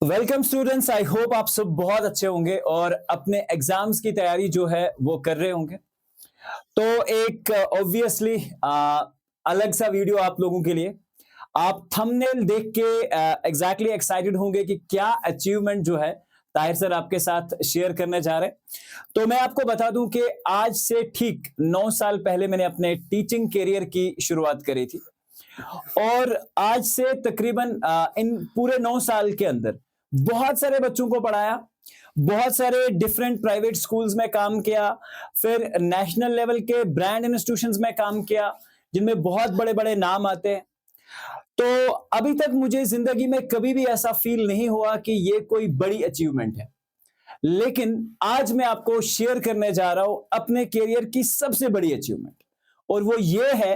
Welcome students. I hope आप सब बहुत अच्छे होंगे और अपने एग्जाम्स की तैयारी जो है वो कर रहे होंगे। तो एक ऑब्वियसली अलग सा वीडियो आप लोगों के लिए। आप थंबनेल देख के एग्जैक्टली एक्साइटेड होंगे कि क्या अचीवमेंट जो है ताहिर सर आपके साथ शेयर करने जा रहे हैं। तो मैं आपको बता दूं कि आज से ठीक 9 साल पहले मैंने अपने टीचिंग करियर की शुरुआत करी थी और आज से तकरीबन इन पूरे 9 साल के अंदर बहुत सारे बच्चों को पढ़ाया, बहुत सारे डिफरेंट प्राइवेट स्कूल्स में काम किया, फिर नेशनल लेवल के ब्रांड इंस्टीट्यूशंस में काम किया जिनमें बहुत बड़े बड़े नाम आते हैं। तो अभी तक मुझे जिंदगी में कभी भी ऐसा फील नहीं हुआ कि ये कोई बड़ी अचीवमेंट है, लेकिन आज मैं आपको शेयर करने जा रहा हूं अपने करियर की सबसे बड़ी अचीवमेंट। और वो ये है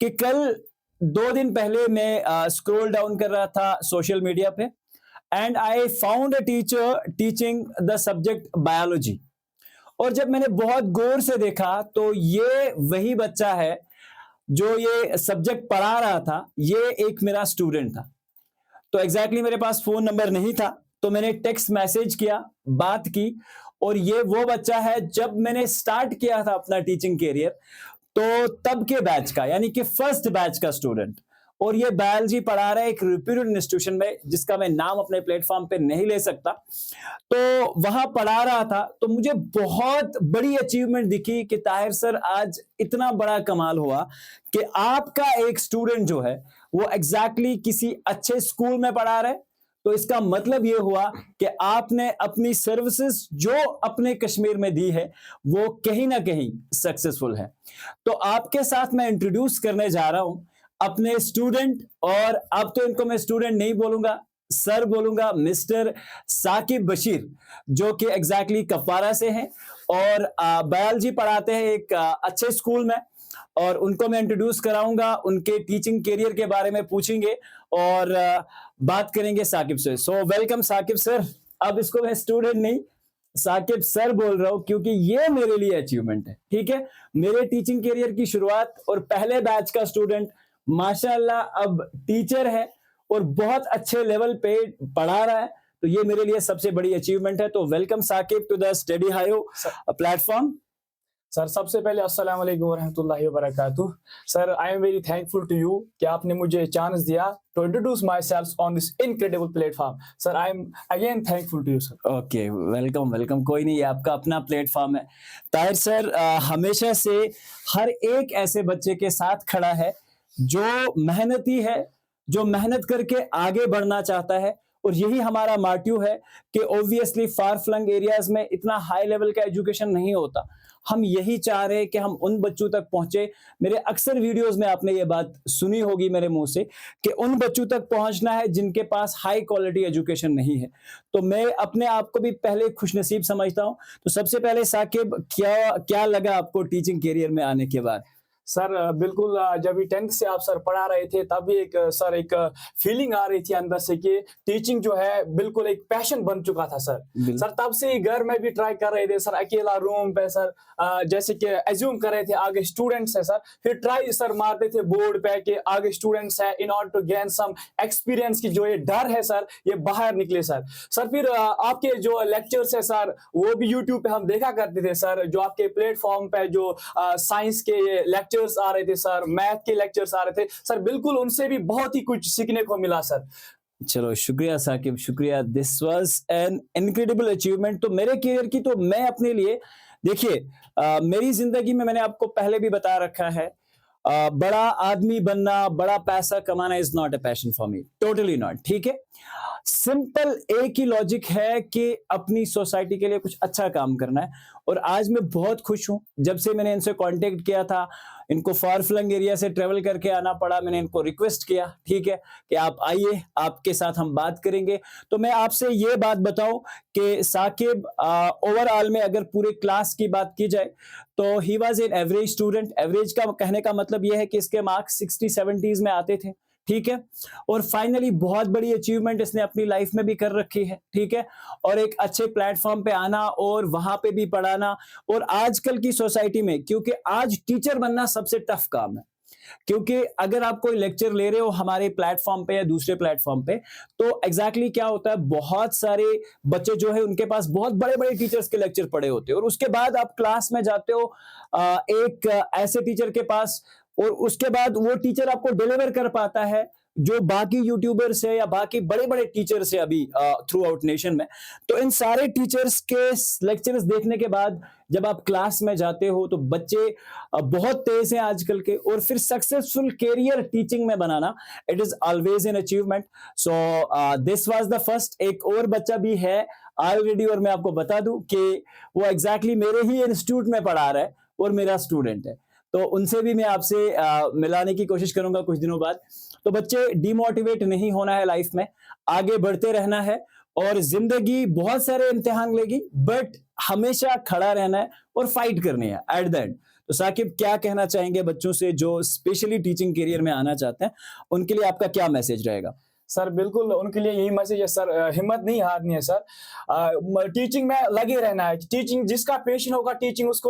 कि कल 2 दिन पहले मैं स्क्रॉल डाउन कर रहा था सोशल मीडिया पे and I found a teacher teaching the subject biology. और जब मैंने बहुत गौर से देखा तो ये वही बच्चा है जो ये सब्जेक्ट पढ़ा रहा था, ये एक मेरा स्टूडेंट था। तो एग्जैक्टली मेरे पास फोन नंबर नहीं था, तो मैंने टेक्स्ट मैसेज किया, बात की, और ये वो बच्चा है जब मैंने स्टार्ट किया था अपना टीचिंग करियर तो तब के बैच का, यानी कि फर्स्ट बैच का स्टूडेंट। और ये बायोलॉजी पढ़ा रहा है एक रिप्यूटेड इंस्टीट्यूशन में जिसका मैं नाम अपने प्लेटफॉर्म पे नहीं ले सकता। तो वहां पढ़ा रहा था तो मुझे बहुत बड़ी अचीवमेंट दिखी कि ताहिर सर आज इतना बड़ा कमाल हुआ कि आपका एक स्टूडेंट जो है वो एग्जैक्टली किसी अच्छे स्कूल में पढ़ा रहा है। तो इसका मतलब यह हुआ कि आपने अपनी सर्विसेज जो अपने कश्मीर में दी है वो कहीं ना कहीं सक्सेसफुल है। तो आपके साथ मैं इंट्रोड्यूस करने जा रहा हूं अपने स्टूडेंट, और अब तो इनको मैं स्टूडेंट नहीं बोलूंगा, सर बोलूंगा, मिस्टर साकिब बशीर, जो कि एग्जैक्टली कपवारा से हैं और बायोलॉजी पढ़ाते हैं एक अच्छे स्कूल में। और उनको मैं इंट्रोड्यूस कराऊंगा, उनके टीचिंग करियर के बारे में पूछेंगे और बात करेंगे साकिब से। So welcome Saqib sir. अब इसको मैं स्टूडेंट नहीं, साकिब सर बोल रहा हूं क्योंकि ये मेरे लिए अचीवमेंट है। ठीक है, मेरे टीचिंग करियर की शुरुआत और पहले बैच का स्टूडेंट माशाल्लाह अब टीचर है और बहुत अच्छे लेवल पे पढ़ा रहा है। तो ये मेरे लिए सबसे बड़ी अचीवमेंट है। तो welcome Saqib to the study हायो प्लेटफॉर्म। सर, सबसे पहले अस्सलाम वालेकुम वरहमतुल्लाहि वबरकातुह। Sir, I am very thankful to you कि आपने मुझे चांस दिया to introduce myself on this incredible platform. Sir, I am again thankful to you sir. Okay, welcome welcome. कोई नहीं, ये आपका अपना प्लेटफॉर्म है। ताहिर सर हमेशा से हर एक ऐसे बच्चे के साथ खड़ा है जो मेहनती है, जो मेहनत करके आगे बढ़ना चाहता है। और यही हमारा मोटिव है कि ऑब्वियसली फार फ्लंग एरियाज में इतना हाई लेवल का एजुकेशन नहीं होता। हम यही चाह रहे हैं कि हम उन बच्चों तक पहुंचे। मेरे अक्सर वीडियोस में आपने ये बात सुनी होगी मेरे मुंह से कि उन बच्चों तक पहुंचना है जिनके पास हाई क्वालिटी एजुकेशन नहीं है। तो मैं अपने आप को भी पहले खुशनसीब समझता हूं। तो सबसे पहले साकिब, क्या क्या लगा आपको टीचिंग करियर में आने के बाद? सर, बिल्कुल, जब भी 10th से आप सर पढ़ा रहे थे तब भी एक फीलिंग आ रही थी अंदर से कि टीचिंग जो है बिल्कुल एक पैशन बन चुका था सर। सर, तब से ही घर में भी ट्राई कर रहे थे सर, अकेला रूम पे सर, जैसे कि एज्यूम कर रहे थे आगे स्टूडेंट्स है सर, फिर ट्राई सर मारते थे बोर्ड पे कि आगे स्टूडेंट्स है, in order to gain some experience की जो ये डर है सर ये बाहर निकले सर। सर, फिर आपके जो लेक्चर्स है सर वो भी यूट्यूब पे हम देखा करते थे सर, जो आपके प्लेटफॉर्म पे जो साइंस के लेक्चर्स आ रहे थे सर, मैथ के लेक्चर्स आ रहे थे सर, बिल्कुल उनसे भी बहुत ही कुछ सीखने को मिला सर। चलो शुक्रिया साकिब, शुक्रिया। This was an incredible achievement. तो मेरे करियर की तो मैं अपने लिए, देखिए मेरी जिंदगी में मैंने आपको पहले भी बता रखा है, बड़ा आदमी बनना, बड़ा पैसा कमाना is not a passion for me, totally not. ठीक है, सिंपल एक ही लॉजिक है कि अपनी सोसाइटी के लिए कुछ अच्छा काम करना है। और आज मैं बहुत खुश हूं, जब से मैंने इनसे कांटेक्ट किया था, इनको फार फ्लंग एरिया से ट्रेवल करके आना पड़ा, मैंने इनको रिक्वेस्ट किया, ठीक है, कि आप आइए, आपके साथ हम बात करेंगे। तो मैं आपसे ये बात बताऊं कि साकिब ओवरऑल में अगर पूरे क्लास की बात की जाए तो he was an average student. Average का कहने का मतलब यह है कि इसके मार्क्स 60-70s में आते थे। ठीक है, और फाइनली बहुत बड़ी अचीवमेंट इसने अपनी लाइफ में भी कर रखी है। ठीक है, और एक अच्छे प्लेटफॉर्म पे आना और वहां पे भी पढ़ाना, और आजकल की सोसाइटी में, क्योंकि आज टीचर बनना सबसे टफ काम है, क्योंकि अगर आप कोई लेक्चर ले रहे हो हमारे प्लेटफॉर्म पे या दूसरे प्लेटफॉर्म पे, तो एग्जैक्टली क्या होता है, बहुत सारे बच्चे जो है उनके पास बहुत बड़े बड़े टीचर्स के लेक्चर पड़े होते हैं, और उसके बाद आप क्लास में जाते हो एक ऐसे टीचर के पास, और उसके बाद वो टीचर आपको डिलीवर कर पाता है जो बाकी यूट्यूबर्स है या बाकी बड़े बड़े टीचर्स है अभी थ्रू आउट नेशन में। तो इन सारे टीचर्स के लेक्चर्स देखने के बाद जब आप क्लास में जाते हो तो बच्चे बहुत तेज हैं आजकल के, और फिर सक्सेसफुल कैरियर टीचिंग में बनाना, it is always an achievement. So this was the first. एक और बच्चा भी है ऑलरेडी, और मैं आपको बता दूं कि वो एग्जैक्टली मेरे ही इंस्टीट्यूट में पढ़ा रहा है और मेरा स्टूडेंट है, तो उनसे भी मैं आपसे मिलाने की कोशिश करूंगा कुछ दिनों बाद। तो बच्चे डिमोटिवेट नहीं होना है लाइफ में, आगे बढ़ते रहना है, और जिंदगी बहुत सारे इम्तिहान लेगी, बट हमेशा खड़ा रहना है और फाइट करनी है एट द एंड। तो साकिब, क्या कहना चाहेंगे बच्चों से जो स्पेशली टीचिंग करियर में आना चाहते हैं, उनके लिए आपका क्या मैसेज रहेगा? सर बिल्कुल उनके लिए यही मैसेज है सर, हिम्मत नहीं हारनी है सर, टीचिंग में लगे रहना है। टीचिंग जिसका पैशन होगा टीचिंग, उसको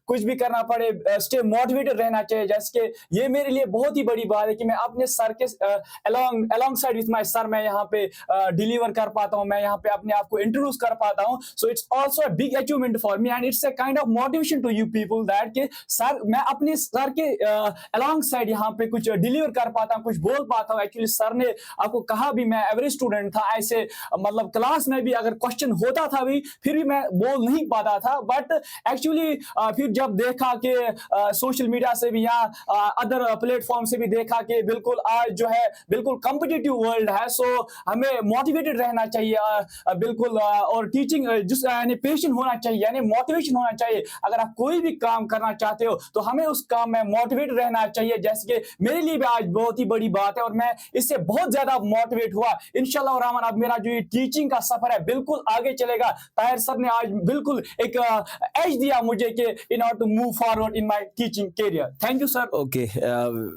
कुछ भी करना पड़े, स्टे मोटिवेटेड रहना चाहिए। जैसे कि ये मेरे लिए बहुत ही बड़ी बात है कि मैं अपने सर के along side with my sir मैं यहाँ पे डिलीवर कर पाता हूँ, मैं यहाँ पे अपने आप को इंट्रोड्यूस कर पाता हूँ। So it's also a big achievement for me, and it's a kind of motivation to you people that कि सर मैं अपने सर के अलोंग साइड यहाँ पे कुछ डिलीवर कर पाता हूँ, कुछ बोल पाता हूँ। एक्चुअली सर ने आपको कहा भी मैं एवरेज स्टूडेंट था, ऐसे मतलब क्लास में भी अगर क्वेश्चन होता था भी फिर भी मैं बोल नहीं पाता था, बट एक्चुअली फिर जब देखा कि सोशल मीडिया से भी या अदर प्लेटफॉर्म से भी देखा कि बिल्कुल आज जो है बिल्कुल कॉम्पिटिटिव वर्ल्ड है, सो हमें मोटिवेटेड रहना चाहिए बिल्कुल, और टीचिंग जिस यानी पेशेंट होना चाहिए, यानी मोटिवेशन होना चाहिए। अगर आप कोई भी काम करना चाहते हो तो हमें उस काम में मोटिवेटेड रहना चाहिए, जैसे कि मेरे लिए भी आज बहुत ही बड़ी बात है और मैं इससे बहुत ज्यादा मोटिवेट हुआ। इंशाल्लाह रहमान अब मेरा जो ये टीचिंग का सफर है बिल्कुल आगे चलेगा। ताहिर सर ने आज बिल्कुल एक एज दिया मुझे कि in order to move forward in my teaching career. Thank you sir. Okay,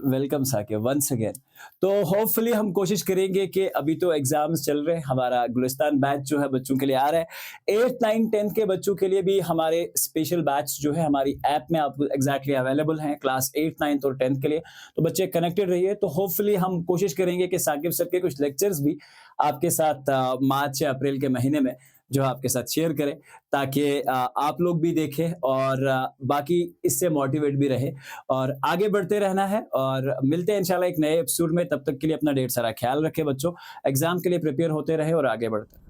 welcome Saqib once again. तो होपफुली हम कोशिश करेंगे कि अभी तो एग्जाम्स चल रहे हैं, हमारा गुलिस्तान बैच जो है बच्चों के लिए आ रहा है। 8th 9th 10th के बच्चों के लिए भी हमारे स्पेशल बैच जो है हमारी ऐप में आपको एग्जैक्टली अवेलेबल हैं, क्लास 8th 9th और 10th के लिए। तो बच्चे कनेक्टेड रहिए। तो होपफुली हम कोशिश करेंगे कि साकिब सर के कुछ लेक्चर्स भी आपके साथ मार्च या अप्रैल के महीने में जो आपके साथ शेयर करें, ताकि आप लोग भी देखें और बाकी इससे मोटिवेट भी रहे, और आगे बढ़ते रहना है। और मिलते हैं इंशाल्लाह एक नए एपिसोड में। तब तक के लिए अपना ढेर सारा ख्याल रखें बच्चों, एग्जाम के लिए प्रिपेयर होते रहे और आगे बढ़ते रहे।